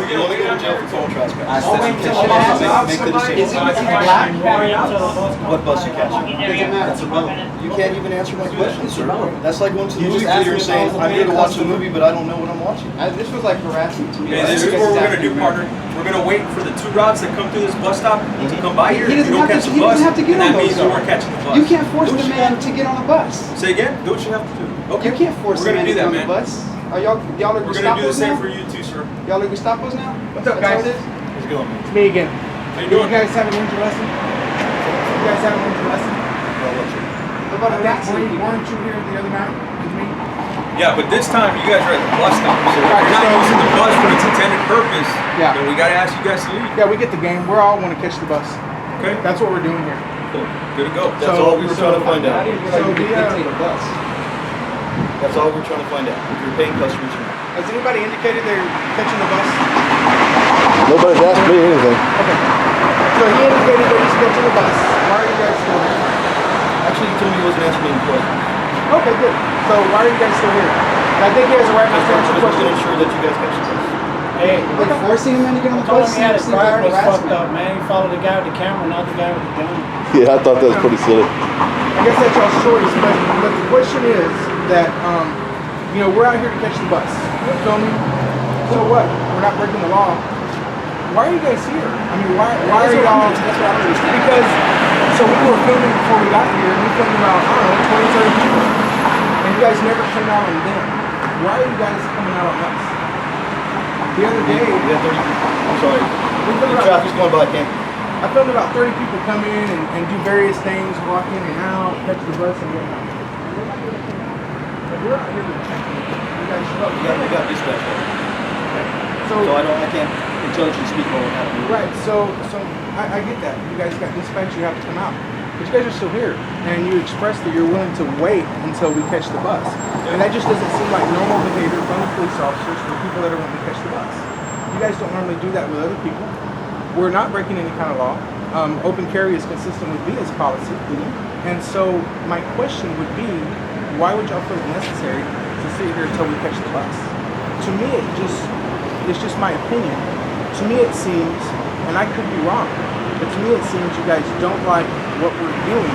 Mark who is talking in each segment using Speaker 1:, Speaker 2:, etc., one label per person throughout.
Speaker 1: You only go to jail for phone trespass.
Speaker 2: I said
Speaker 1: Make the decision. What bus you catch? That's irrelevant. You can't even answer my question, sir. That's like going to the movie theater and saying, I'm here to watch a movie, but I don't know what I'm watching.
Speaker 3: This was like harassment to me.
Speaker 4: Okay, this is what we're going to do, partner. We're going to wait for the 2 routes that come through this bus stop to come by here. If you don't catch the bus, then that means you weren't catching the bus.
Speaker 3: You can't force the man to get on the bus.
Speaker 4: Say again? Do what you have to do. Okay.
Speaker 3: You can't force the man to get on the bus. Are y'all
Speaker 4: We're going to do the same for you too, sir.
Speaker 3: Y'all are Gestapos now?
Speaker 5: What's up, guys?
Speaker 1: How's it going, man?
Speaker 5: It's me again.
Speaker 4: How you doing?
Speaker 5: You guys haven't learned your lesson? You guys haven't learned your lesson?
Speaker 3: What about that?
Speaker 5: Weren't you here the other night with me?
Speaker 4: Yeah, but this time you guys are at the bus stop. So if you're not using the bus for its intended purpose, then we got to ask you guys to leave.
Speaker 5: Yeah, we get the game. We're all want to catch the bus.
Speaker 4: Okay.
Speaker 5: That's what we're doing here.
Speaker 4: Cool. Good to go.
Speaker 1: That's all we were trying to find out. That's all we're trying to find out. If you're paying customers or not.
Speaker 5: Has anybody indicated they're catching the bus?
Speaker 6: Nobody's asked me anything.
Speaker 5: Okay. So he indicated that he's catching the bus. Why are you guys still here?
Speaker 1: Actually, he told me he wasn't answering any questions.
Speaker 5: Okay, good. So why are you guys still here? And I think he has a right to answer
Speaker 1: I was
Speaker 5: questions.
Speaker 1: going to ensure that you guys catch the bus.
Speaker 7: Hey,
Speaker 3: Like forcing him to get on the
Speaker 7: told
Speaker 3: bus?
Speaker 7: him he had his
Speaker 3: seems like
Speaker 7: priorities fucked
Speaker 3: harassment.
Speaker 7: up, man. He followed the guy with the camera, not the guy with the gun.
Speaker 6: Yeah, I thought that was pretty silly.
Speaker 5: I guess that's y'all's choice, but the question is that, you know, we're out here to catch the bus. You feel me? So what? We're not breaking the law. Why are you guys here? I mean, why are y'all?
Speaker 3: That's what I don't understand.
Speaker 5: Because, so we were filming before we got here, and we filmed about, I don't know, 20, 30 people. And you guys never came out on them. Why are you guys coming out on us? The other day,
Speaker 1: We had 30 people. I'm sorry.
Speaker 5: we filmed
Speaker 1: The
Speaker 5: about,
Speaker 1: traffic's going by, can't
Speaker 5: I filmed about 30 people come in and do various things, walk in and out, catch the bus and whatnot. But we're out here to check you. You guys show up.
Speaker 1: We got dispatch.
Speaker 5: So
Speaker 1: I can't intelligently speak on what happened.
Speaker 5: right, so I get that. You guys got dispatch, you have to come out. But you guys are still here, and you expressed that you're willing to wait until we catch the bus. And that just doesn't seem like normal behavior from the police officers for people that are wanting to catch the bus. You guys don't normally do that with other people. We're not breaking any kind of law. Open carry is consistent with VIA's policy. And so my question would be, why would y'all feel it necessary to sit here until we catch the bus? To me, it's just my opinion. To me it seems, and I could be wrong, but to me it seems you guys don't like what we're doing,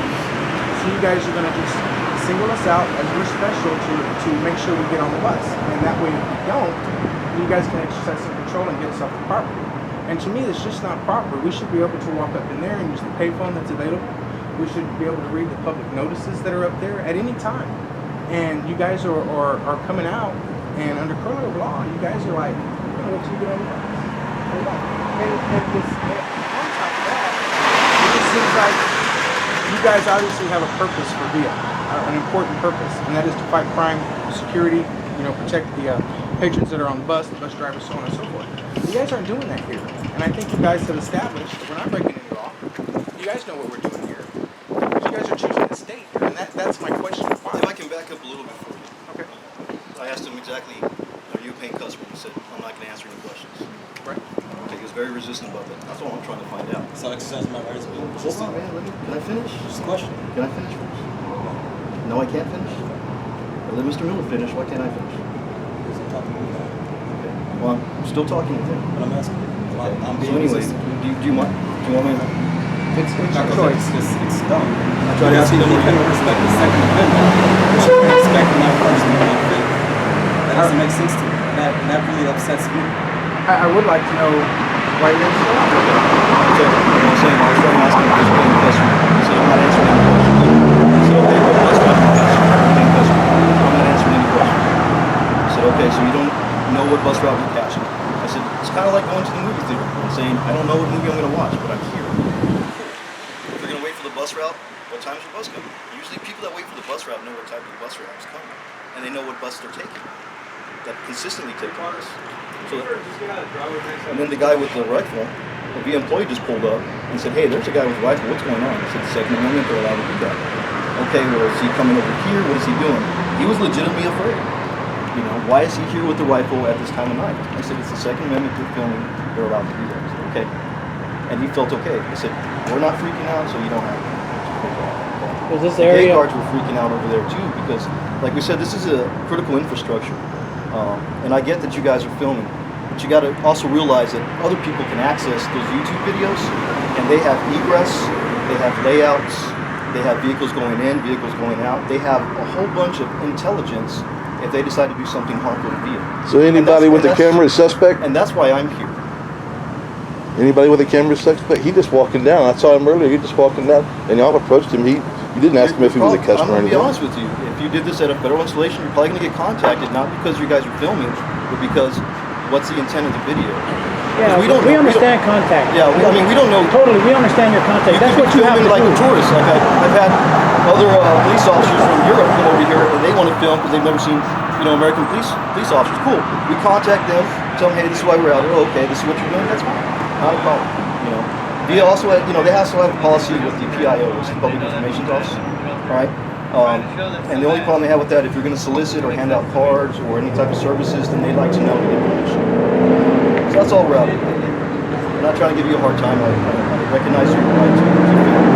Speaker 5: so you guys are gonna just single us out as we're special to make sure we get on the bus. And that way if we don't, you guys can exercise some control and get us off the property. And to me it's just not proper. We should be able to walk up in there and use the payphone that's available. We should be able to read the public notices that are up there at any time. And you guys are coming out, and under color of law, you guys are like, we're gonna let you get on the bus. And on top of that, it just seems like you guys obviously have a purpose for VIA, an important purpose, and that is to fight crime, security, you know, protect the patrons that are on the bus drivers, so on and so forth. You guys aren't doing that here, and I think you guys have established that we're not breaking any law. You guys know what we're doing here. You guys are choosing to stay here, and that's my question. Why?
Speaker 1: If I can back up a little bit for you.
Speaker 5: Okay.
Speaker 1: I asked him exactly, are you a paying customer? He said, I'm not going to answer any questions.
Speaker 5: Right.
Speaker 1: Okay, he was very resistant about that. That's all I'm trying to find out.
Speaker 2: So exercise my rights.
Speaker 1: Hold on, man. Can I finish?
Speaker 2: Just a question.
Speaker 1: Can I finish first? No, I can't finish. Let Mr. Miller finish. Why can't I finish?
Speaker 2: Because I'm talking to you.
Speaker 1: Okay. Well, I'm still talking with him.
Speaker 2: But I'm asking you. I'm
Speaker 1: So
Speaker 2: being
Speaker 1: anyway,
Speaker 2: resistant.
Speaker 1: do you want me to?
Speaker 5: It's your
Speaker 2: Because
Speaker 5: choice.
Speaker 2: it's dumb.
Speaker 1: I tried to ask
Speaker 2: You
Speaker 1: him.
Speaker 2: can respect the Second Amendment, but you can't respect my First Amendment faith. That doesn't make sense to me. And that really upsets me.
Speaker 5: I would like to know why you're still out there.
Speaker 1: So, what I'm saying, I was trying to ask him if he's paying customer. He said, I'm not answering any questions. I said, okay, well, let's talk about paying customer. I'm not answering any questions. He said, okay, so you don't know what bus route you're catching. I said, it's kind of like going to the movie theater and saying, I don't know what movie I'm going to watch, but I'm here. If you're going to wait for the bus route, what time's your bus coming? Usually people that wait for the bus route know what type of bus route is coming. And they know what bus they're taking. That consistently take the bus. So, and then the guy with the rifle, the employee just pulled up and said, hey, there's a guy with a rifle, what's going on? I said, the Second Amendment, they're allowed to do that. Okay, well, is he coming over here? What is he doing? He was legitimately afraid. You know, why is he here with the rifle at this time of night? I said, it's the Second Amendment, they're filming, they're allowed to do that. I said, okay. And he felt okay. I said, we're not freaking out, so you don't have to.
Speaker 7: Was this
Speaker 1: The
Speaker 7: area?
Speaker 1: gate guards were freaking out over there too, because, like we said, this is a critical infrastructure. And I get that you guys are filming, But you got to also realize that other people can access those YouTube videos, and they have egress, they have layouts, they have vehicles going in, vehicles going out. They have a whole bunch of intelligence if they decide to do something harmful to the vehicle.
Speaker 6: So anybody with a camera is suspect?
Speaker 1: And that's why I'm here.
Speaker 6: Anybody with a camera is suspect? He just walking down. I saw him earlier. He just walking down, and y'all approached him. You didn't ask him if he was a customer or
Speaker 1: I'm going to be
Speaker 6: anything.
Speaker 1: honest with you. If you did this at a federal installation, you're probably going to get contacted, not because you guys are filming, but because what's the intent of the video?
Speaker 7: Yeah,
Speaker 1: we don't
Speaker 7: we
Speaker 1: know-
Speaker 7: understand contact.
Speaker 1: Yeah, I mean, we don't know.
Speaker 7: Totally, we understand your contact. That's
Speaker 1: could
Speaker 7: what
Speaker 1: be
Speaker 7: you have to
Speaker 1: filming like
Speaker 7: do.
Speaker 1: a tourist. Like I've had other police officers from Europe come over here and they want to film because they've never seen, American police officers. Cool. We contact them, tell them, hey, this is why we're out here. Oh, okay, this is what you're doing. That's fine. Not a problem. They also have, they also have a policy with the PIOs, the Public Information Office. All right. And the only problem they have with that, if you're going to solicit or hand out cards or any type of services, then they like to know to get permission. So that's all we're out here. I'm not trying to give you a hard time. I recognize your right to film.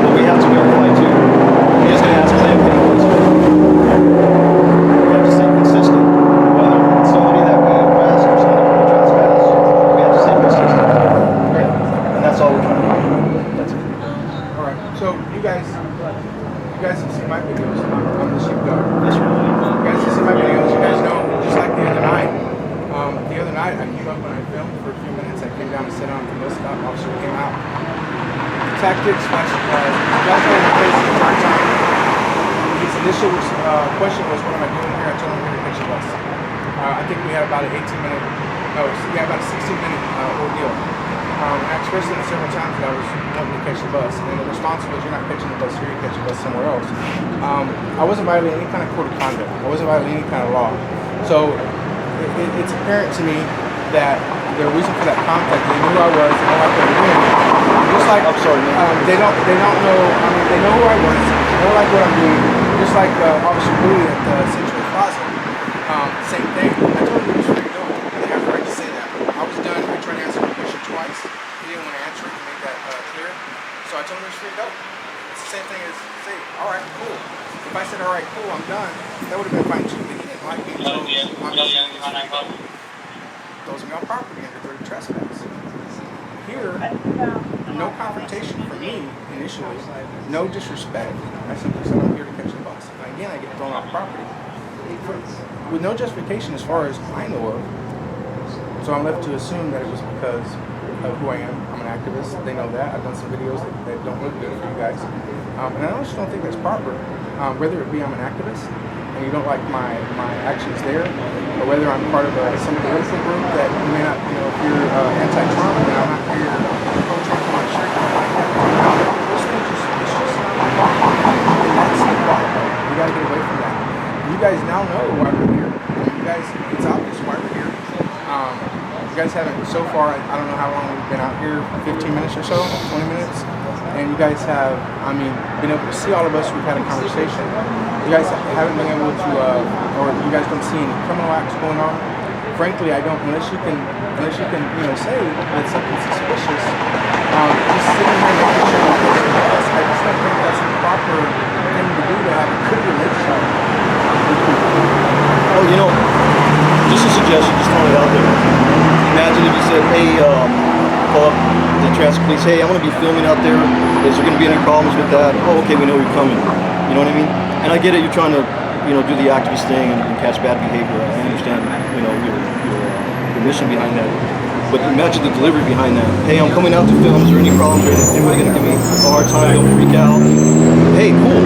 Speaker 1: But we have to verify too. We're just going to ask Clay if any questions. We have to stay consistent. Whether it's somebody that we arrest or somebody that we trespass, we have to stay consistent. Okay? And that's all we're trying to do. That's it.
Speaker 5: All right. So you guys have seen my videos. I'm the sheepdog.
Speaker 1: Yes, sir.
Speaker 5: You guys have seen my videos. You guys know, just like the other night. The other night, I came up when I filmed for a few minutes. I came down to sit down at the bus stop. Officer came out. Tactics, flash supplies. You guys were in the place the entire time. His initial question was, "What am I doing here?" I told him I'm here to catch a bus. I think we had about a 16-minute ordeal. And I expressed it several times that I was wanting to catch the bus, and the response was, "You're not catching the bus here, you catch the bus somewhere else." I wasn't violating any kind of code of conduct. I wasn't violating any kind of law. So it's apparent to me that the reason for that contact, they knew who I was, they know what they were doing. Just like,
Speaker 1: I'm sorry, man.
Speaker 5: they don't know, they know who I was, they know like what I'm doing. Just like Officer Bowie at the Central Plaza, same thing. I told him he was free to go, and they have the right to say that. I was done, I tried to answer the question twice. He didn't want to answer it, he made that clear. So I told him he was free to go. It's the same thing as say, all right, cool. If I said, all right, cool, I'm done, that would have been fine too, but he didn't like me, so throws me on property under third trespass. Here, no confrontation for me initially, no disrespect. I simply said I'm here to catch the bus. And again, I get thrown off property. With no justification as far as I know of. So I'm left to assume that it was because of who I am. I'm an activist. They know that. I've done some videos that don't look good for you guys. And I just don't think that's proper. Whether it be I'm an activist and you don't like my actions there, or whether I'm part of some political group that you may not, if you're anti-Trump, and I'm not here pro-Trump on my shirt, those things it's just not proper. And that's the problem. We got to get away from that. You guys now know why we're here. You guys, it's obvious why we're here. You guys haven't, so far, I don't know how long we've been out here, 15 minutes or so, 20 minutes. And you guys have, been able to see all of us. We've had a conversation. You guys haven't been able to, or you guys don't see any criminal acts going on. Frankly, I don't, unless you can, say that something's suspicious. Just sitting here making sure you're catching the bus, I just don't think that's the proper thing to do to have a good relationship with people.
Speaker 1: Oh, just a suggestion, just throwing it out there. Imagine if you said, hey, call up the transit police, hey, I'm going to be filming out there. Is there going to be any problems with that? Oh, okay, we know you're coming. You know what I mean? And I get it, you're trying to, do the activist thing and catch bad behavior. I understand, your mission behind that. But imagine the delivery behind that. Hey, I'm coming out to film. Is there any problems? Is anybody going to give me a hard time? Don't freak out. Hey, cool.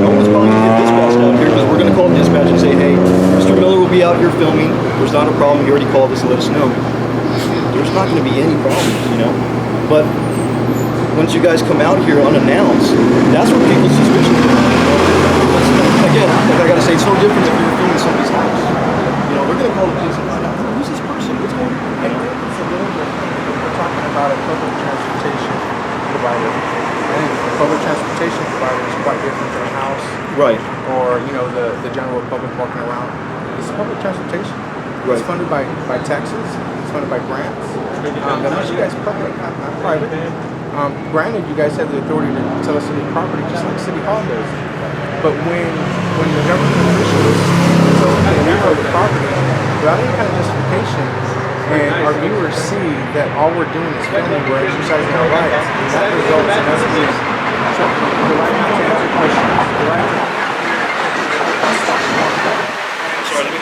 Speaker 1: No one's probably going to get dispatched out here because we're going to call dispatch and say, hey, Mr. Miller will be out here filming. There's not a problem. He already called us and let us know. There's not going to be any problems, But once you guys come out here unannounced, that's where people's suspicions are. Again, like I got to say, it's no different if you're filming somebody's house. They're going to call the police and find out, who's this person? What's going on?
Speaker 5: I think it's a little bit, we're talking about a public transportation provider. I think a public transportation provider is quite different than a house.
Speaker 1: Right.
Speaker 5: Or, the general public walking around. It's public transportation.
Speaker 1: Right.
Speaker 5: It's funded by taxes. It's funded by grants. Unless you guys public, not private. Granted, you guys have the authority to tell us to leave property just like City Hall does. But when the government officials tell us to leave the property without any kind of justification, and our viewers see that all we're doing is filming, we're exercising our rights, and that results in us being the right not to answer questions, the right to...
Speaker 1: Sorry, let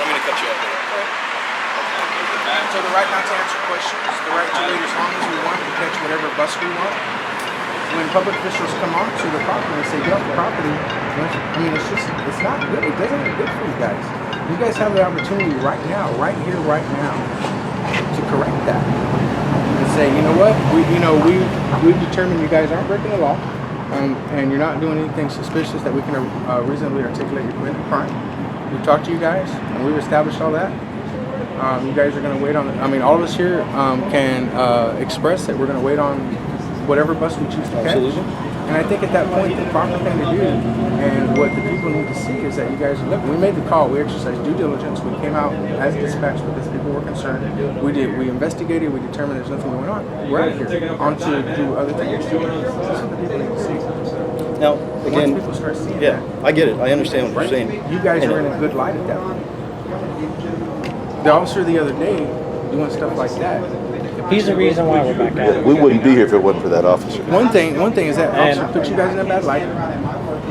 Speaker 1: me cut you off.
Speaker 5: So the right not to answer questions, the right to wait as long as we want to catch whatever bus we want. When public officials come onto the property and say, get off the property, I mean, it's not good. It doesn't look good for you guys. You guys have the opportunity right now, right here, right now, to correct that. And say, you know what, we've determined you guys aren't breaking the law, and you're not doing anything suspicious that we can reasonably articulate your committed crime. We've talked to you guys, and we've established all that. You guys are going to wait on, all of us here can express that we're going to wait on whatever bus we choose to catch.
Speaker 1: Absolutely.
Speaker 5: And I think at that point, the proper thing to do, and what the people need to see, is that you guys, look, we made the call, we exercised due diligence, we came out as dispatched because people were concerned. We investigated, we determined there's nothing going on. We're out of here, on to do other things. That's what the people need to see.
Speaker 1: Now, again,
Speaker 5: once people start seeing
Speaker 1: yeah,
Speaker 5: that,
Speaker 1: I get it. I understand what you're saying.
Speaker 5: you guys are in a good light at that point. The officer the other day doing stuff like that.
Speaker 7: He's the reason why we're back at it.
Speaker 6: We wouldn't be here if it wasn't for that officer.
Speaker 5: One thing is that officer put you guys in a bad light.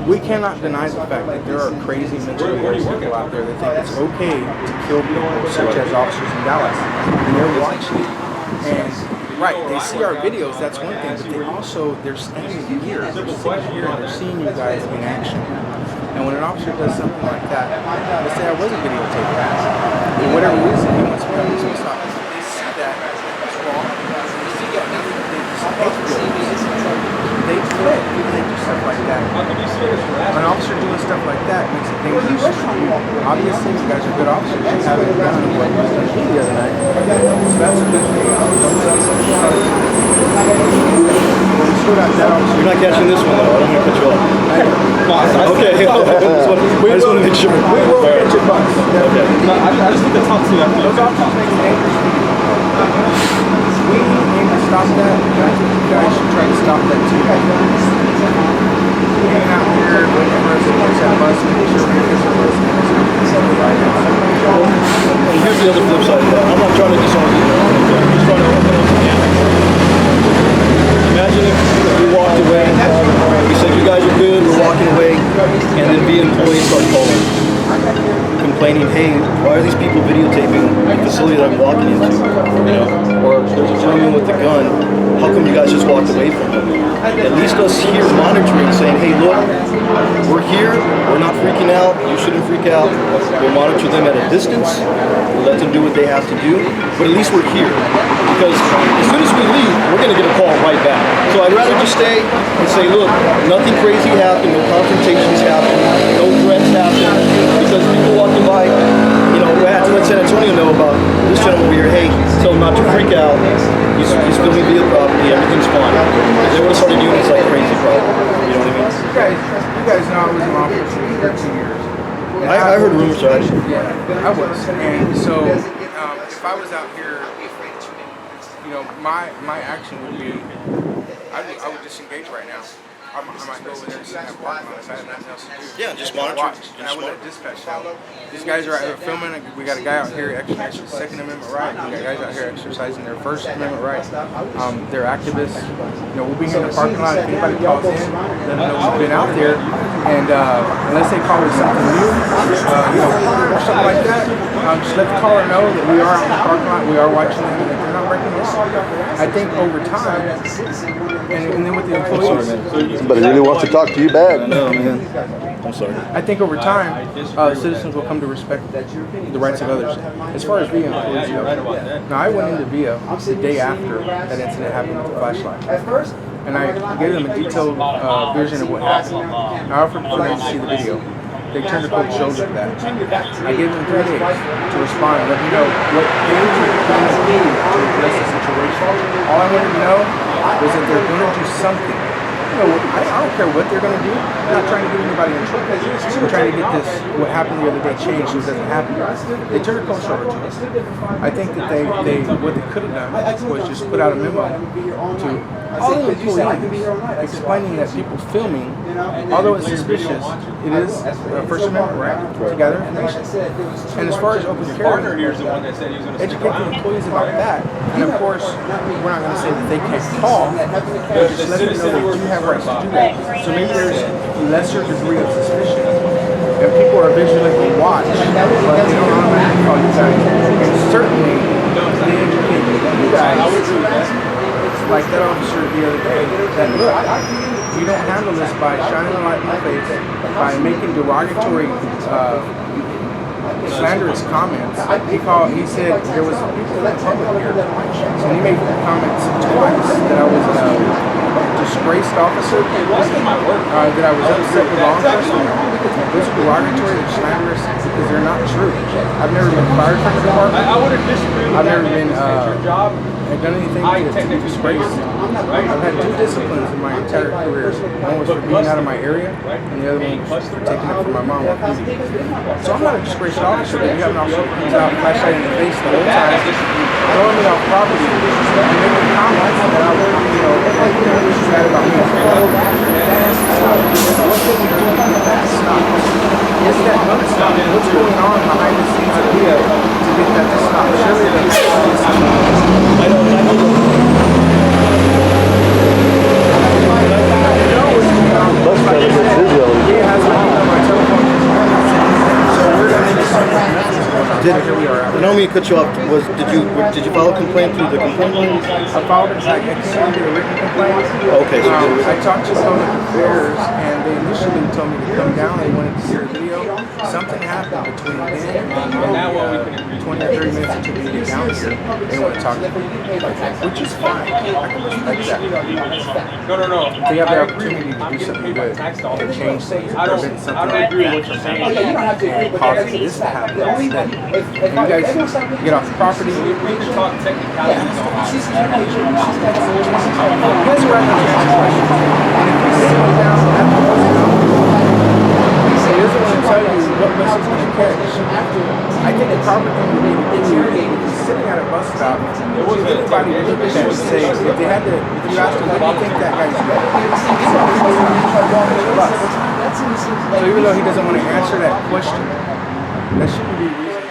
Speaker 5: We cannot deny the fact that there are crazy mentally ill people out there that think it's okay to kill people, such as officers in Dallas, and they're watching. And right, they see our videos. That's one thing, but they're standing here, they're sitting here, and they're seeing you guys in action. And when an officer does something like that, let's say I wasn't videotaping, for whatever reason, he wants to become a police officer. They see that it's wrong. They see that they flip. They do stuff like that. An officer doing stuff like that makes it dangerous for you. Obviously, you guys are good officers. You haven't done what was done to me the other night. So that's a good thing.
Speaker 1: You're not catching this one, though. I don't want to cut you off. Okay. I just want to make sure.
Speaker 5: We will catch your bus.
Speaker 1: Okay.
Speaker 2: No, I just need to talk to you after
Speaker 5: Those officers make it dangerous for you. We aim to stop that, and I think you guys should try to stop that too. Hanging out here, waiting for us to catch that bus, making sure we catch the bus.
Speaker 1: And here's the other flip side of that. I'm not trying to disargue you. I'm just trying to open up the camera. Imagine if we walked away, we said you guys are good, we're walking away, and then the employees start calling, complaining, hey, why are these people videotaping the facility that I'm walking into? Or there's a gentleman with a gun, how come you guys just walked away from him? At least us here monitoring, saying, hey, look, we're here, we're not freaking out, you shouldn't freak out. We'll monitor them at a distance, we'll let them do what they have to do, but at least we're here. Because as soon as we leave, we're going to get a call right back. So I'd rather just stay and say, look, nothing crazy happened, no confrontations happened, no threats happened, because people walking by, we had to let San Antonio know about this gentleman over here, hey, tell him not to freak out, he's filming via property, everything's fine. If they would have started doing this like crazy problem, you know what I mean?
Speaker 5: You guys know I was in office for 13 years.
Speaker 1: I heard rumors, so
Speaker 5: Yeah, I was. And so, if I was out here, my action would be, I would disengage right now. I might go over there and sit in that parking lot if I have nothing else to do.
Speaker 1: Yeah, just monitor.
Speaker 5: And I would let dispatch know. These guys are out here filming. We got a guy out here exercising his Second Amendment right. We got guys out here exercising their First Amendment right. They're activists. We'll be here in the parking lot. If anybody calls in, let them know we've been out there. And unless they call us something new, or something like that, just let the caller know that we are out in the parking lot. We are watching them, and that they're not breaking the law. I think over time, and then with the employees.
Speaker 6: Somebody really wants to talk to you bad.
Speaker 1: No, man. I'm sorry.
Speaker 5: I think over time, citizens will come to respect the rights of others. As far as VIA employees go, now I went into VIA the day after that incident happened with the flashlight. And I gave them a detailed version of what happened. I offered for them to see the video. They turned a cold shoulder to that. I gave them 3 days to respond and let me know what they were going to do to address the situation. All I wanted to know was that they're going to do something. I don't care what they're going to do. I'm not trying to get anybody in trouble. I'm trying to get this, what happened the other day, changed so it doesn't happen. They turned a cold shoulder to us. I think that what they could have done was just put out a memo to all the employees explaining that people filming, although it's suspicious, it is a First Amendment right to gather information. And as far as open carry, educate the employees about that. And of course, we're not going to say that they can't call, but just let them know that you have rights to do that. So maybe there's a lesser degree of suspicion. If people are vigilant and watch, but they don't automatically call you guys. And certainly, they educate you guys, like that officer the other day, that look, you don't handle this by shining a light in my face, by making derogatory, slanderous comments. He said there was people in the public here, and he made comments twice that I was a disgraced officer, that I was upset with law enforcement. Those are derogatory and slanderous because they're not true. I've never been fired from the department. I've never been I've done anything to be disgraced. I've had 2 disciplines in my entire career. One was for being out of my area, and the other one was for taking up for my mom off duty. So I'm not a disgraced officer, but you have an officer who comes out and flashlight in the face the whole time, throwing me off property, and making comments that I would, this is bad about me. That has to stop. What can we do to get that to stop? Is that going to stop? What's going on behind the scenes of Leo to get that to stop? Surely the
Speaker 1: I know I don't mean to cut you off. Did you file a complaint through the complaint line?
Speaker 5: I filed it. I can't do a written complaint.
Speaker 1: Okay, so you did a written.
Speaker 5: I talked to public affairs, and they initially told me to come down. They wanted to see the video. Something happened between then and 20 or 30 minutes until we get down here. They want to talk to me, which is fine. I can respect that.
Speaker 4: No.
Speaker 5: They have the opportunity to do something good and change things, prevent something like that from happening, and causing this to happen instead. And you guys get off the property.
Speaker 4: We can talk technicalities on how.
Speaker 5: You guys are right to answer questions. And if you sit me down after the bus he doesn't want to tell you what bus he's going to catch. I think the proper thing would be to do if he's sitting at a bus stop, everybody would look at that and say, if you asked him, what do you think that guy's doing? So even though he doesn't want to answer that question, that shouldn't be reason.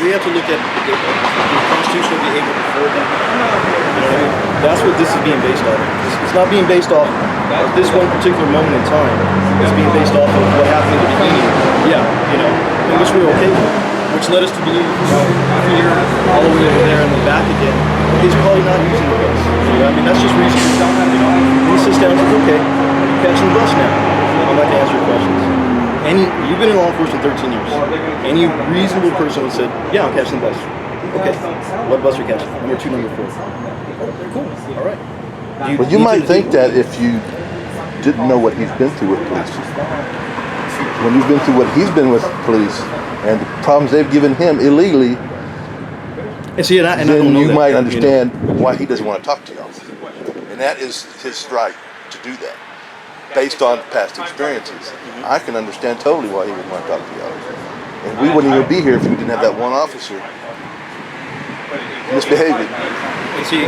Speaker 1: We have to look at the constitutional behavior before that. You know what I mean? That's what this is being based off. It's not being based off of this one particular moment in time. It's being based off of what happened in the beginning. Yeah, and which we were okay with. Which led us to believe, here, all the way over there and then back again, he's probably not using the bus. I mean, that's just reasonable. He sits down and says, okay, I'm catching the bus now. I'm not going to answer your questions. You've been in law enforcement 13 years. Any reasonable person would say, yeah, I'm catching the bus. Okay, what bus are you catching? Number 2, number 4. Cool, all right.
Speaker 6: But you might think that if you didn't know what he's been through with police. When you've been through what he's been with police and the problems they've given him illegally, then you might understand why he doesn't want to talk to y'all. And that is his right to do that, based on past experiences. I can understand totally why he would want to talk to y'all. And we wouldn't even be here if we didn't have that one officer misbehaving,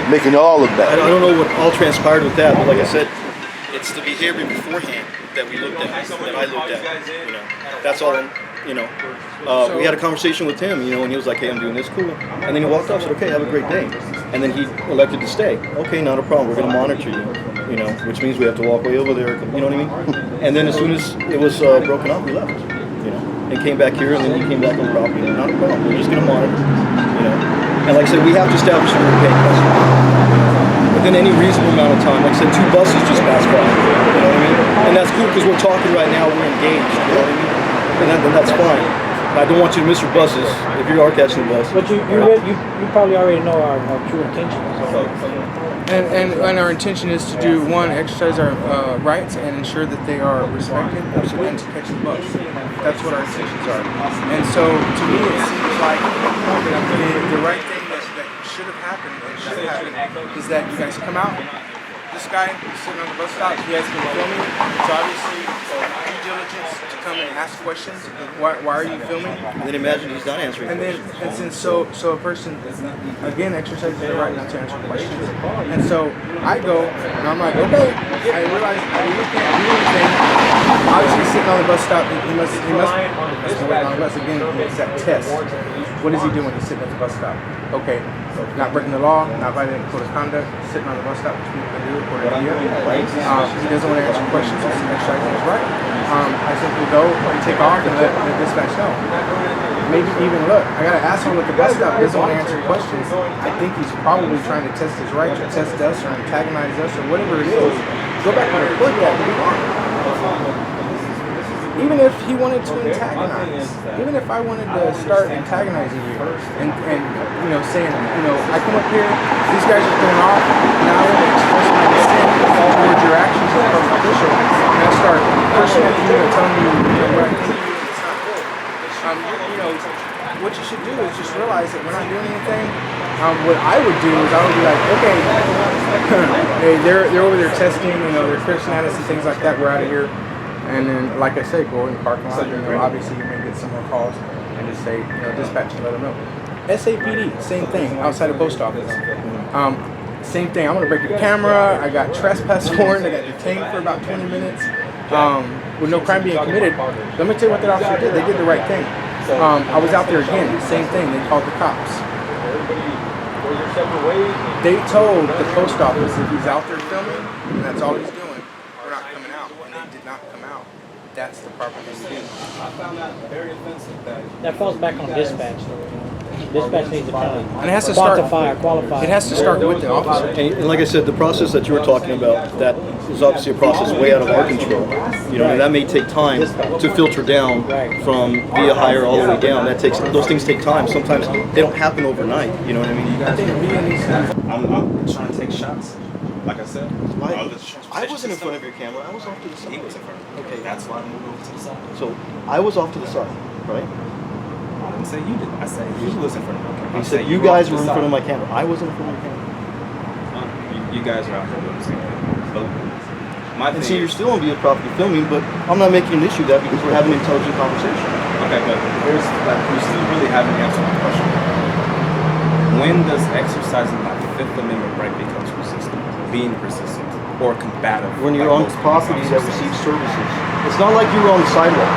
Speaker 6: making y'all look bad.
Speaker 1: I don't know what all transpired with that, but like I said, it's the behavior beforehand that we looked at, that I looked at. That's all. We had a conversation with him, and he was like, "Hey, I'm doing this, cool." And then he walked off, said, "Okay, have a great day." And then he elected to stay. Okay, not a problem. We're going to monitor you. Which means we have to walk way over there. You know what I mean? And then as soon as it was broken up, we left. And came back here, and then he came back on the property. Not a problem. We're just going to monitor. And like I said, we have to establish that we're paying customers. Within any reasonable amount of time. Like I said, 2 buses just passed by. You know what I mean? And that's cool because we're talking right now. We're engaged. You know what I mean? And that's fine. I don't want you to miss your buses if you are catching the bus.
Speaker 7: But you probably already know our true intentions.
Speaker 5: And our intention is to do, one, exercise our rights and ensure that they are respected, and to catch the bus. That's what our intentions are. And so, to me, it seems like the right thing that should have happened, is that you guys come out. This guy is sitting on the bus stop. He has been filming. So obviously, you diligence to come and ask questions. Why are you filming?
Speaker 1: And then imagine he's not answering
Speaker 5: And then,
Speaker 1: questions.
Speaker 5: and so a person, again, exercises their right not to answer questions. And so I go, and I'm like, okay, I realize I really can't do anything. Obviously, he's sitting on the bus stop. He must be waiting on the bus. Again, it's that test. What is he doing? He's sitting at the bus stop. Okay, not breaking the law, not violating code of conduct, sitting on the bus stop, which people can do according to you. He doesn't want to answer questions, so he's exercising his right. I simply go and take off and let the dispatch know. Maybe even look, I got an asshole at the bus stop, doesn't want to answer questions. I think he's probably trying to test his rights or test us or antagonize us or whatever it is. Go back and report that to be wrong. Even if he wanted to antagonize, even if I wanted to start antagonizing you and you know, saying, you know, I come up here, these guys are going off, now I want to express my dissent towards your actions as a public official, and I start pushing at you and telling you, you know, what I think it's not good. You know, what you should do is just realize that we're not doing anything. What I would do is I would be like, okay, hey, they're over there testing, you know, they're cursing at us and things like that, we're out of here. And then, like I said, go in the parking lot. You know, obviously, you may get some more calls and just say, you know, dispatch and let them know. SAPD, same thing, outside the post office. Same thing. I'm gonna break your camera. I got trespass warrant. I got detained for about 20 minutes with no crime being committed. Let me tell you what that officer did. They did the right thing. I was out there again. Same thing. They called the cops. They told the post office if he's out there filming and that's all he's doing, we're not coming out. And they did not come out. That's the proper thing to do.
Speaker 2: I found that very offensive
Speaker 7: That falls back on dispatch, though. You know? Dispatch needs to kind of
Speaker 5: And it has to start,
Speaker 7: quantify or qualify.
Speaker 5: it has to start with the officer.
Speaker 1: And like I said, the process that you were talking about, that is obviously a process way out of our control. You know, and that may take time to filter down from via hire all the way down. Those things take time. Sometimes they don't happen overnight. You know what I mean?
Speaker 8: I'm trying to take shots. Like I said,
Speaker 1: I wasn't in front of your camera. I was off to the side.
Speaker 8: He was in front of me.
Speaker 1: Okay.
Speaker 8: That's why I moved over to the side.
Speaker 1: So I was off to the side, right?
Speaker 8: I didn't say you did. I said he was in front of me.
Speaker 1: You said you guys were in front of my camera. I wasn't in front of your camera.
Speaker 8: You guys are out there doing the same thing. But my
Speaker 1: And
Speaker 8: thing
Speaker 1: see, you're
Speaker 8: is,
Speaker 1: still on via property filming, but I'm not making an issue of that because we're having an intelligent conversation.
Speaker 8: okay, but there's like you still really haven't answered my question. When does exercising my Fifth Amendment right becomes resistant, being resistant, or combative?
Speaker 1: When you're
Speaker 8: like
Speaker 1: on
Speaker 8: most
Speaker 1: property
Speaker 8: police
Speaker 1: that
Speaker 8: officers
Speaker 1: receives services, it's not like you were on the sidewalk.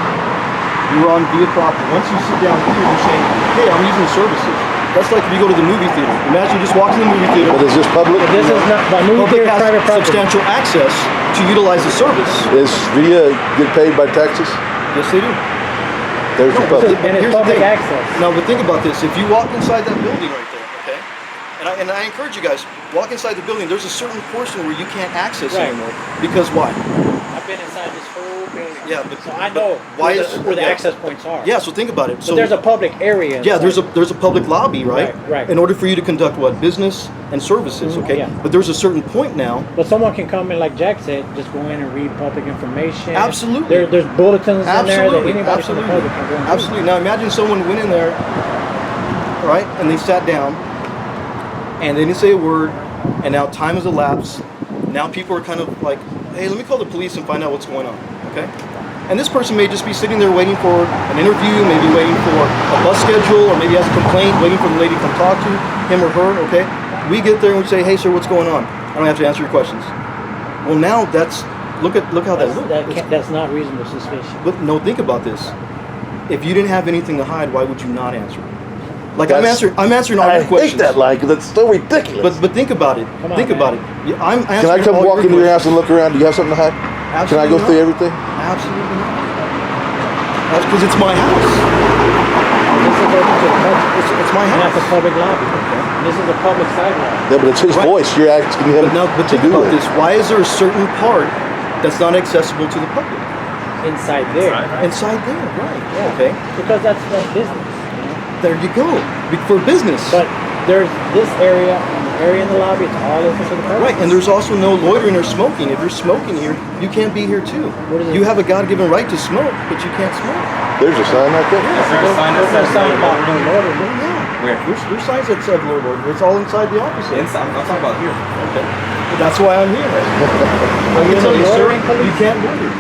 Speaker 1: You were on via property. Once you sit down here, you're saying, hey, I'm using services. That's like if you go to the movie theater. Imagine you just walk to the movie theater.
Speaker 6: But is this public?
Speaker 7: This is not by movie
Speaker 1: Public
Speaker 7: theater,
Speaker 1: has
Speaker 7: private property.
Speaker 1: substantial access to utilize the service.
Speaker 6: Is VIA get paid by taxes?
Speaker 1: Yes, they do.
Speaker 6: There's your public.
Speaker 7: And it's
Speaker 1: Here's the
Speaker 7: public
Speaker 1: thing.
Speaker 7: access.
Speaker 1: Now, but think about this. If you walk inside that building right there, okay? And I encourage you guys, walk inside the building. There's a certain portion where you can't access
Speaker 7: Right.
Speaker 1: anymore. Because why?
Speaker 7: I've been inside this whole building.
Speaker 1: Yeah, but
Speaker 7: So I know
Speaker 1: why
Speaker 7: where the
Speaker 1: yeah.
Speaker 7: access points are.
Speaker 1: Yeah, so think about it.
Speaker 7: But
Speaker 1: So
Speaker 7: there's a public area.
Speaker 1: yeah,
Speaker 7: inside.
Speaker 1: there's a public lobby, right?
Speaker 7: Right.
Speaker 1: In order for you to conduct what? Business and services, okay?
Speaker 7: Yeah.
Speaker 1: But there's a certain point now.
Speaker 7: But someone can come in, like Jack said, just go in and read public information.
Speaker 1: Absolutely.
Speaker 7: There's bulletins in there that
Speaker 1: Absolutely.
Speaker 7: anybody from the public can go and read.
Speaker 1: Absolutely. Now imagine someone went in there, right, and they sat down, and they didn't say a word, and now time has elapsed. Now people are kind of like, hey, let me call the police and find out what's going on, okay? And this person may just be sitting there waiting for an interview, maybe waiting for a bus schedule, or maybe has a complaint, waiting for the lady to come talk to him or her, okay? We get there and we say, hey, sir, what's going on? I don't have to answer your questions. Well, now look how that looks.
Speaker 7: That's not reasonable suspicion.
Speaker 1: But no, think about this. If you didn't have anything to hide, why would you not answer? Like
Speaker 6: That's-
Speaker 1: I'm answering all
Speaker 6: I
Speaker 1: your questions.
Speaker 6: hate that line because it's so ridiculous.
Speaker 1: But think about it.
Speaker 7: Come on,
Speaker 1: Think
Speaker 7: man.
Speaker 1: about it. Yeah, I'm
Speaker 6: Can I
Speaker 1: answering
Speaker 6: come
Speaker 1: all
Speaker 6: walk into your house
Speaker 1: questions.
Speaker 6: and look around? Do you have something to hide? Can I go
Speaker 1: Absolutely
Speaker 6: through
Speaker 1: not.
Speaker 6: everything?
Speaker 1: Absolutely not. That's because it's my house.
Speaker 7: This is open to the public.
Speaker 1: It's my
Speaker 7: And that's a
Speaker 1: house.
Speaker 7: public lobby. This is a public sidewalk.
Speaker 6: Yeah, but it's his
Speaker 1: Right.
Speaker 6: voice. You're asking him
Speaker 1: But
Speaker 6: to
Speaker 1: think
Speaker 6: do
Speaker 1: about
Speaker 6: it.
Speaker 1: this. Why is there a certain part that's not accessible to the public?
Speaker 7: Inside there.
Speaker 1: Inside there, right?
Speaker 7: Yeah.
Speaker 1: Okay.
Speaker 7: Because that's business. You know?
Speaker 1: There you go. For business.
Speaker 7: But there's this area and the area in the lobby. It's all open to the public.
Speaker 1: Right, and there's also no loitering or smoking. If you're smoking here, you can't be here too.
Speaker 7: What is it?
Speaker 1: You have a God-given right to smoke, but you can't smoke.
Speaker 6: There's a sign right there.
Speaker 8: is there a sign that
Speaker 7: There's no
Speaker 8: says
Speaker 7: sign
Speaker 8: no
Speaker 7: about no
Speaker 8: loitering?
Speaker 7: loitering.
Speaker 1: Yeah.
Speaker 8: Where?
Speaker 1: There's signs that said Lord Order. It's all inside the office.
Speaker 8: Inside. I'm talking about here.
Speaker 1: Okay. That's why I'm here. I can tell you, sir, you can't loiter.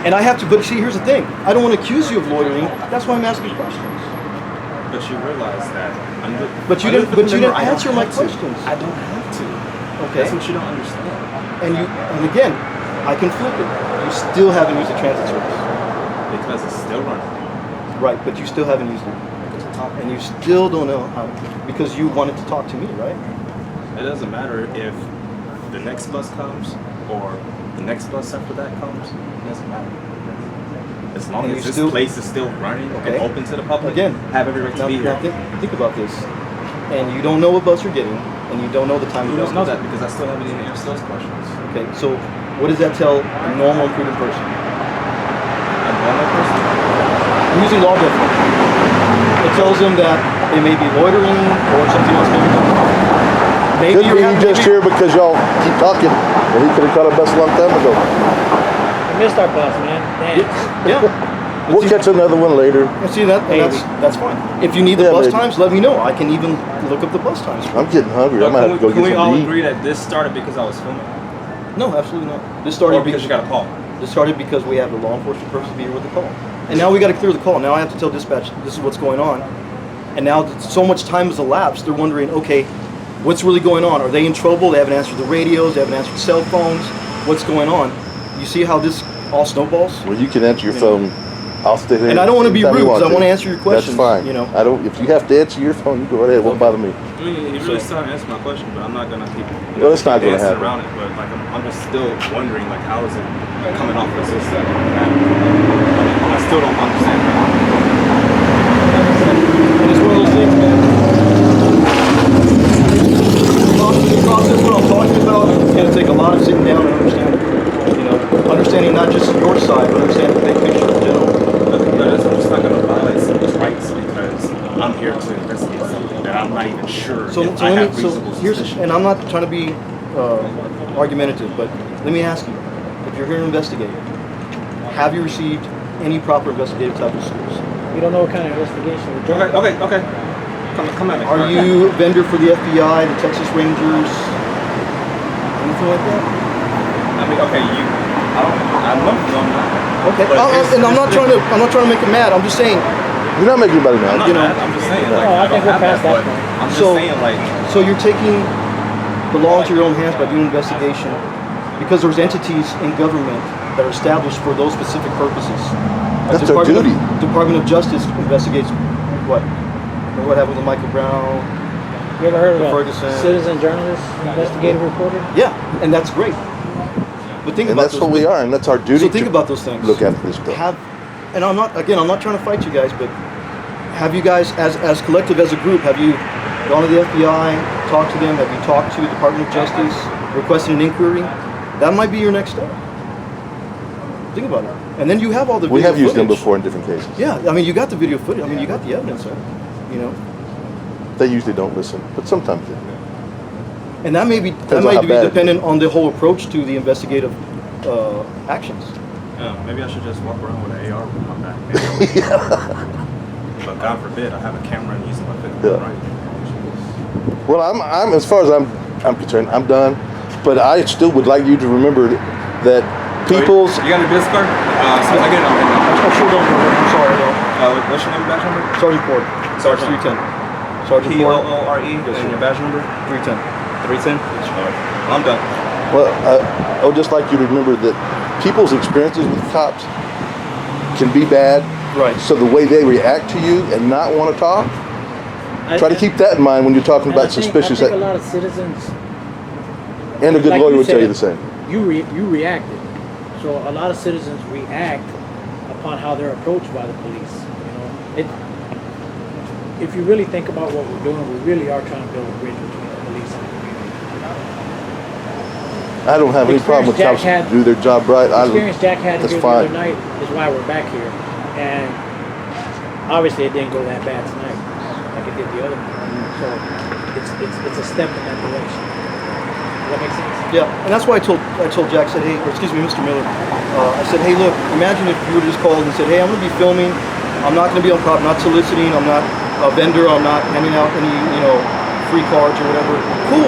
Speaker 1: And I have to, but see, here's the thing. I don't want to accuse you of loitering. That's why I'm asking questions.
Speaker 8: But you realize that under
Speaker 1: But you
Speaker 8: under
Speaker 1: didn't.
Speaker 8: the
Speaker 1: But you didn't
Speaker 8: I don't
Speaker 1: answer my
Speaker 8: have to.
Speaker 1: questions.
Speaker 8: I don't have to.
Speaker 1: Okay.
Speaker 8: That's what you don't understand.
Speaker 1: And again, I can flip it. You still haven't used the transit service.
Speaker 8: Because it's still running.
Speaker 1: Right, but you still haven't used it. And you still don't know how, because you wanted to talk to me, right?
Speaker 8: It doesn't matter if the next bus comes or the next bus after that comes. It doesn't matter. As long
Speaker 1: And
Speaker 8: as
Speaker 1: you
Speaker 8: this
Speaker 1: still-
Speaker 8: place is still running
Speaker 1: Okay.
Speaker 8: and open to the public,
Speaker 1: Again,
Speaker 8: have every right to be here.
Speaker 1: think about this. And you don't know what bus you're getting, and you don't know the time
Speaker 8: You
Speaker 1: the bus
Speaker 8: don't know
Speaker 1: comes.
Speaker 8: that because I still haven't even answered those questions.
Speaker 1: Okay, so what does that tell a normal, prudent person?
Speaker 8: A normal person?
Speaker 1: I'm using law definition. It tells them that they may be loitering or something else may be going on. Maybe
Speaker 6: Could
Speaker 1: you're
Speaker 6: be
Speaker 1: having-
Speaker 6: just
Speaker 1: maybe-
Speaker 6: here because y'all keep talking, and he could have caught a bus a long time ago.
Speaker 7: I missed our bus, man. Damn.
Speaker 1: Yeah.
Speaker 6: We'll catch another one later.
Speaker 1: And see that, and
Speaker 7: Maybe.
Speaker 1: that's fine. If you need the
Speaker 6: Yeah,
Speaker 1: bus
Speaker 6: maybe.
Speaker 1: times, let me know. I can even look up the bus times.
Speaker 6: I'm getting hungry. I
Speaker 8: But
Speaker 6: might have to go
Speaker 8: can we
Speaker 6: get
Speaker 8: all
Speaker 6: something to
Speaker 8: agree
Speaker 6: eat.
Speaker 8: that this started because I was filming?
Speaker 1: No, absolutely not. This
Speaker 8: Or
Speaker 1: started
Speaker 8: because you got a call?
Speaker 1: This started because we have the law enforcement person be here with the call. And now we got to clear the call. Now I have to tell dispatch this is what's going on. And now that so much time has elapsed, they're wondering, okay, what's really going on? Are they in trouble? They haven't answered the radios. They haven't answered cell phones. What's going on? You see how this all snowballs?
Speaker 6: Well, you can answer your phone. I'll stay there.
Speaker 1: And I don't want to be
Speaker 6: anytime you
Speaker 1: rude because I want to answer your questions.
Speaker 6: That's fine.
Speaker 1: You know.
Speaker 6: I don't. If you have to answer your phone, you go right ahead. It won't bother me.
Speaker 8: I mean, you really still haven't answered my question, but I'm not gonna keep.
Speaker 6: Well, it's not gonna
Speaker 8: dancing
Speaker 6: happen.
Speaker 8: around it, but like I'm just still wondering, like, how is it coming off as this? I still don't understand.
Speaker 1: And it's one of those things, man. The process, what I'm talking about, is going to take a lot of sitting down and understanding. You know, understanding not just your side, but understanding the big picture in general.
Speaker 8: But I'm just not gonna violate somebody's rights because I'm here to investigate something that I'm not even sure
Speaker 1: So,
Speaker 8: if
Speaker 1: so
Speaker 8: I
Speaker 1: let
Speaker 8: have
Speaker 1: me, so
Speaker 8: reasonable
Speaker 1: here's,
Speaker 8: suspicion.
Speaker 1: and I'm not trying to be argumentative, but let me ask you, if you're here to investigate, have you received any proper investigative type of service?
Speaker 7: You don't know what kind of investigation we're doing.
Speaker 8: Okay. Come at me.
Speaker 1: Are you a vendor for the FBI, the Texas Rangers, anything like that?
Speaker 8: I mean, okay, I know I'm not.
Speaker 1: Okay,
Speaker 8: But here's-
Speaker 1: and I'm not trying to make it mad. I'm just saying.
Speaker 6: You're not making anybody
Speaker 8: I'm
Speaker 6: mad.
Speaker 8: not
Speaker 1: You know.
Speaker 8: mad, I'm just saying.
Speaker 7: No,
Speaker 8: Like,
Speaker 7: I
Speaker 8: I
Speaker 7: think
Speaker 8: don't
Speaker 7: we're
Speaker 8: have
Speaker 7: past
Speaker 8: that,
Speaker 7: that
Speaker 8: but
Speaker 7: point.
Speaker 8: I'm just
Speaker 1: So-
Speaker 8: saying, like,
Speaker 1: So you're taking the law into your own hands by doing investigation because there's entities in government that are established for those specific purposes.
Speaker 6: That's their duty.
Speaker 1: Department of Justice investigates what? What happened with Michael Brown?
Speaker 7: You ever heard of a
Speaker 1: Ferguson.
Speaker 7: citizen journalist, investigative reporter?
Speaker 1: Yeah, and that's great. But think
Speaker 6: And
Speaker 1: about
Speaker 6: that's
Speaker 1: those
Speaker 6: what we
Speaker 1: things.
Speaker 6: are, and that's our duty.
Speaker 1: So think
Speaker 6: to
Speaker 1: about those things.
Speaker 6: Look after this stuff.
Speaker 1: And I'm not trying to fight you guys, but have you guys, as collective, as a group, have you gone to the FBI, talked to them? Have you talked to the Department of Justice, requested an inquiry? That might be your next step. Think about it. And then you have all the
Speaker 6: We
Speaker 1: video
Speaker 6: have used them
Speaker 1: footage.
Speaker 6: before in different cases.
Speaker 1: Yeah, I mean, you got the video footage. I mean, you got the evidence of it, you know?
Speaker 6: They usually don't listen, but sometimes they do.
Speaker 1: And that may be
Speaker 6: Depends on how
Speaker 1: be
Speaker 6: bad it
Speaker 1: dependent on the whole approach to the investigative actions.
Speaker 8: maybe I should just walk around with an AR when I'm back. But God forbid, I have a camera and using my Phillip,
Speaker 6: Yeah.
Speaker 8: right?
Speaker 6: Well, I'm as far as I'm concerned, I'm done. But I still would like you to remember that people's.
Speaker 8: You got a business card? Since I get it, I'll hit
Speaker 1: I sure don't know. I'm sorry, though.
Speaker 8: What's your name and badge number?
Speaker 1: Sergeant Ford.
Speaker 8: Sergeant.
Speaker 1: 310. Sergeant Ford.
Speaker 8: P-O-O-R-E, and your badge number?
Speaker 1: 310.
Speaker 8: 310? Alright, I'm done.
Speaker 6: Well, I would just like you to remember that people's experiences with cops can be bad.
Speaker 1: Right.
Speaker 6: So the way they react to you and not want to talk, try to keep that in mind when you're talking about suspicious.
Speaker 7: I think a lot of citizens,
Speaker 6: And a good
Speaker 7: like
Speaker 6: lawyer
Speaker 7: you
Speaker 6: would tell you
Speaker 7: said,
Speaker 6: the same.
Speaker 7: you reacted. So a lot of citizens react upon how they're approached by the police. You know, if you really think about what we're doing, we really are trying to build a bridge between the police and the community.
Speaker 6: I don't have any problem with cops
Speaker 7: Jack
Speaker 6: who do their job right.
Speaker 7: The experience Jack had
Speaker 6: that's
Speaker 7: here
Speaker 6: fine.
Speaker 7: the other night is why we're back here. And obviously it didn't go that bad tonight, like it did the other night. So it's a step in that direction. Does that make sense?
Speaker 1: Yeah, and that's why I told Jack, said, hey, or excuse me, Mr. Miller, I said, hey, look, imagine if you were just called and said, hey, I'm going to be filming, I'm not going to be on prop, not soliciting, I'm not a vendor, I'm not handing out any, free cards or whatever. Cool,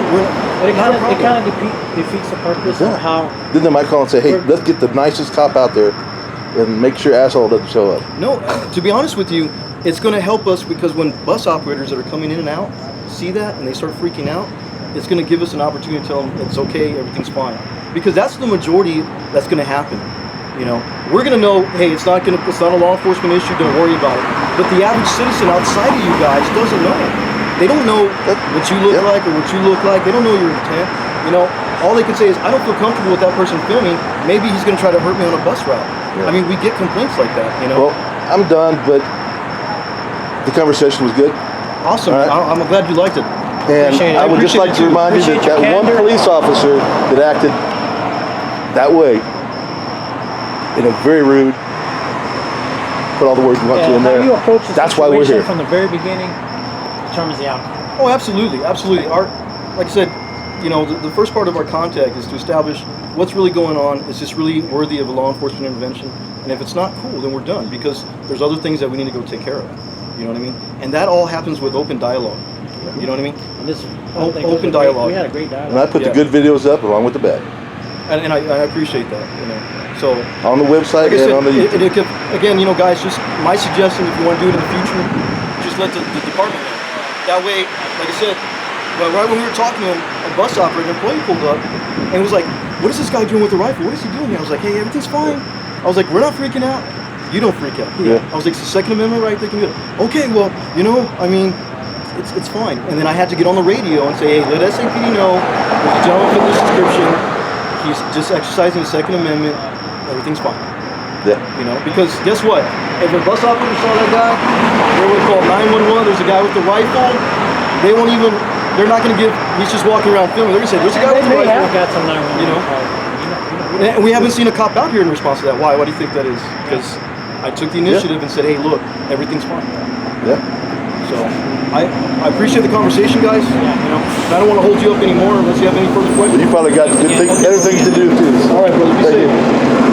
Speaker 7: But it
Speaker 1: not a
Speaker 7: kind
Speaker 1: problem.
Speaker 7: of defeats the purpose
Speaker 6: Yeah.
Speaker 7: of how.
Speaker 6: Then they might call and say, hey, let's get the nicest cop out there and make sure asshole doesn't show up.
Speaker 1: No, to be honest with you, it's going to help us because when bus operators that are coming in and out see that and they start freaking out, it's going to give us an opportunity to tell them it's okay, everything's fine. Because that's the majority that's going to happen. You know, we're going to know, hey, it's not a law enforcement issue, don't worry about it. But the average citizen outside of you guys doesn't know. They don't know what you look like or what you look like. They don't know your intent. You know, all they can say is, I don't feel comfortable with that person filming. Maybe he's going to try to hurt me on a bus route.
Speaker 6: Yeah.
Speaker 1: I mean, we get complaints like that, you know.
Speaker 6: Well, I'm done, but the conversation was good.
Speaker 1: Awesome.
Speaker 6: Right.
Speaker 1: I'm glad you liked it.
Speaker 6: And
Speaker 7: Appreciate it.
Speaker 6: I would just like to remind you that
Speaker 7: Appreciate your
Speaker 6: that one
Speaker 7: candor.
Speaker 6: police officer that acted that way, in a very rude, put all the words you want to in
Speaker 7: how
Speaker 6: there.
Speaker 7: you approach the
Speaker 6: That's why we're
Speaker 7: situation
Speaker 6: here.
Speaker 7: from the very beginning determines the outcome.
Speaker 1: Oh, absolutely, absolutely. Like I said, you know, the first part of our contact is to establish what's really going on. Is this really worthy of a law enforcement intervention? And if it's not, cool, then we're done because there's other things that we need to go take care of. You know what I mean? And that all happens with open dialogue. You know what I mean?
Speaker 7: And this,
Speaker 1: Open dialogue.
Speaker 7: We had a great dialogue.
Speaker 6: And I put the good videos up along with the bad
Speaker 1: And I appreciate that. You know, so.
Speaker 6: on the website
Speaker 1: Like I
Speaker 6: and
Speaker 1: said,
Speaker 6: on the YouTube.
Speaker 1: again, you know, guys, just my suggestion, if you want to do it in the future, just let the department know. That way, like I said, right when we were talking to him, a bus operator, an employee pulled up and was like, what is this guy doing with the rifle? What is he doing here? I was like, hey, everything's fine. I was like, we're not freaking out. You don't freak out.
Speaker 6: Yeah.
Speaker 1: I was like, it's the Second Amendment right, they can do it. Okay, well, you know, I mean, it's fine. And then I had to get on the radio and say, hey, let SAPD know, there's a gentleman from this description, he's just exercising the Second Amendment, everything's fine.
Speaker 6: Yeah.
Speaker 1: You know, because guess what? If a bus operator saw that guy, they would call 911, there's a guy with the rifle, they won't even, they're not going to give, he's just walking around filming, they're going to say, there's a guy with the
Speaker 7: They have
Speaker 1: rifle.
Speaker 7: got some 911
Speaker 1: You know?
Speaker 7: calls.
Speaker 1: And we haven't seen a cop out here in response to that. Why? Why do you think that is? Because I took the initiative and said, hey, look, everything's fine.
Speaker 6: Yeah.
Speaker 1: So I appreciate the conversation, guys. You know, I don't want to hold you up anymore unless you have any further questions.
Speaker 6: You probably got good things, better things to do too.
Speaker 1: All right, brother. Be
Speaker 6: Thank
Speaker 1: safe.
Speaker 6: you.